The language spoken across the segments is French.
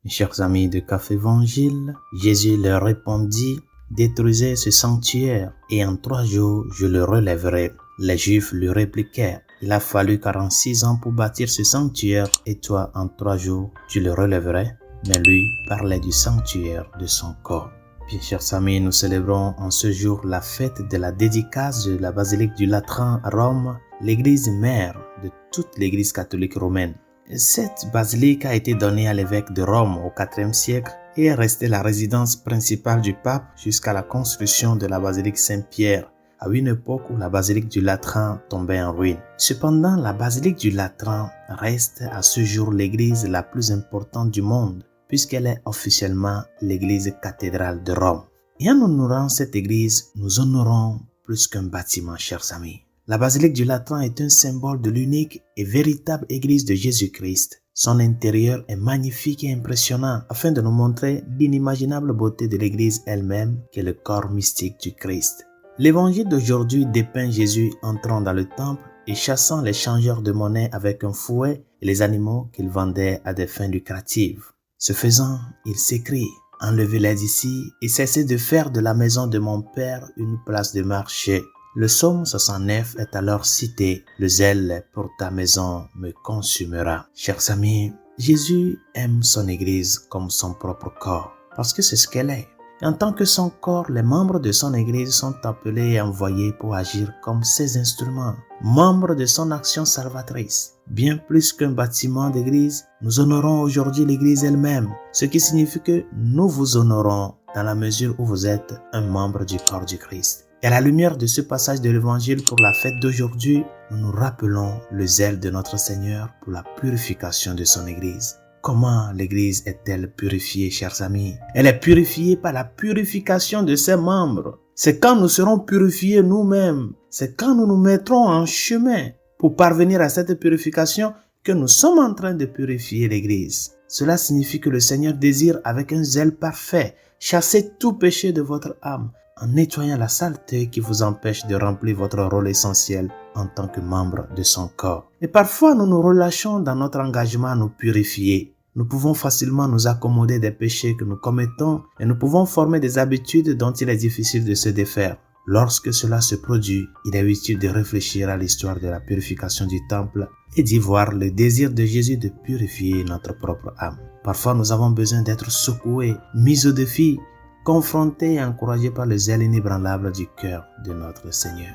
Mes chers amis de Café Évangile, Jésus leur répondit, « Détruisez ce sanctuaire, et en 3 jours je le relèverai. » Les Juifs lui répliquèrent, « Il a fallu 46 ans pour bâtir ce sanctuaire, et toi, en 3 jours, tu le relèverais ?» Mais lui parlait du sanctuaire de son corps. Bien chers amis, nous célébrons en ce jour la fête de la dédicace de la basilique du Latran à Rome, l'église mère de toute l'église catholique romaine. Cette basilique a été donnée à l'évêque de Rome au IVe siècle et est restée la résidence principale du pape jusqu'à la construction de la basilique Saint-Pierre, à une époque où la basilique du Latran tombait en ruine. Cependant, la basilique du Latran reste à ce jour l'église la plus importante du monde, puisqu'elle est officiellement l'église cathédrale de Rome. Et en honorant cette église, nous honorons plus qu'un bâtiment, chers amis. La basilique du Latran est un symbole de l'unique et véritable église de Jésus-Christ. Son intérieur est magnifique et impressionnant afin de nous montrer l'inimaginable beauté de l'église elle-même qui est le corps mystique du Christ. L'évangile d'aujourd'hui dépeint Jésus entrant dans le temple et chassant les changeurs de monnaie avec un fouet et les animaux qu'il vendait à des fins lucratives. Ce faisant, il s'écrie, « Enlevez-les d'ici et cessez de faire de la maison de mon Père une place de marché. » Le psaume 69 est alors cité, « Le zèle pour ta maison me consumera. » Chers amis, Jésus aime son Église comme son propre corps, parce que c'est ce qu'elle est. Et en tant que son corps, les membres de son Église sont appelés et envoyés pour agir comme ses instruments, membres de son action salvatrice. Bien plus qu'un bâtiment d'église, nous honorons aujourd'hui l'église elle-même, ce qui signifie que nous vous honorons dans la mesure où vous êtes un membre du corps du Christ. Et à la lumière de ce passage de l'évangile pour la fête d'aujourd'hui, nous nous rappelons le zèle de notre Seigneur pour la purification de son église. Comment l'église est-elle purifiée, chers amis? Elle est purifiée par la purification de ses membres. C'est quand nous serons purifiés nous-mêmes, c'est quand nous nous mettrons en chemin pour parvenir à cette purification que nous sommes en train de purifier l'église. Cela signifie que le Seigneur désire avec un zèle parfait chasser tout péché de votre âme en nettoyant la saleté qui vous empêche de remplir votre rôle essentiel en tant que membre de son corps. Et parfois, nous nous relâchons dans notre engagement à nous purifier. Nous pouvons facilement nous accommoder des péchés que nous commettons et nous pouvons former des habitudes dont il est difficile de se défaire. Lorsque cela se produit, il est utile de réfléchir à l'histoire de la purification du temple et d'y voir le désir de Jésus de purifier notre propre âme. Parfois, nous avons besoin d'être secoués, mis au défi, confrontés et encouragés par le zèle inébranlable du cœur de notre Seigneur.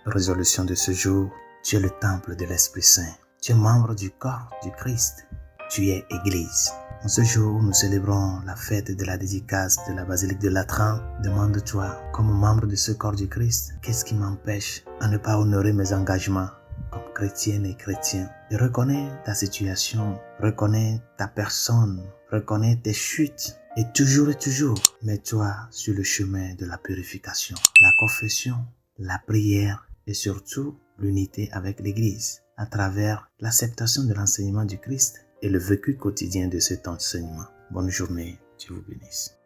Résolution de ce jour, tu es le temple de l'Esprit Saint. Tu es membre du corps du Christ. Tu es Église. En ce jour, nous célébrons la fête de la dédicace de la basilique de Latran. Demande-toi, comme membre de ce corps du Christ, qu'est-ce qui m'empêche à ne pas honorer mes engagements comme chrétienne et chrétien? Et reconnais ta situation, reconnais ta personne, reconnais tes chutes. Et toujours, mets-toi sur le chemin de la purification, la confession, la prière et surtout l'unité avec l'Église à travers l'acceptation de l'enseignement du Christ et le vécu quotidien de cet enseignement. Bonne journée, Dieu vous bénisse.